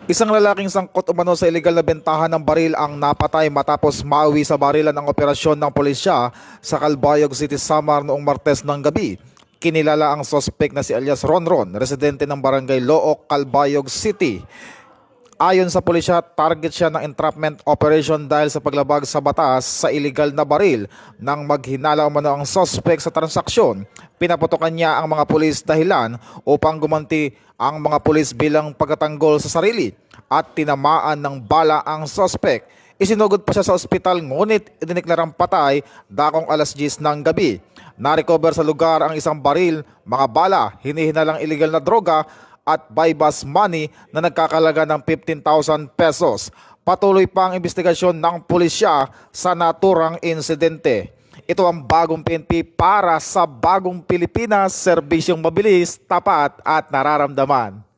Isang lalaking sangkot umano sa ilegal na bentahan ng baril ang napatay matapos mauwi sa barilan ng operasyon ng pulisya sa Calbayog City, Samar noong Martes ng gabi. Kinilala ang sospek na si alias Ronron, residente ng barangay Looc, Calbayog City. Ayon sa pulisya, target siya ng entrapment operation dahil sa paglabag sa batas sa iligal na baril. Nang maghinala umano ang suspect sa transaksyon, pinaputokan niya ang mga pulis dahilan upang gumanti ang mga pulis bilang pagtatanggol sa sarili at tinamaan ng bala ang suspect. Isinugod pa siya sa ospital ngunit idineklarang patay dakong alas 10 ng gabi. Narecover sa lugar ang isang baril, mga bala, hinihinalang iligal na droga at buy bus money na nagkakalaga ng 15,000 pesos. Patuloy pa ang investigasyon ng pulisya sa naturang insidente. Ito ang bagong PNP para sa bagong Pilipinas, serbisyong mabilis, tapat at nararamdaman.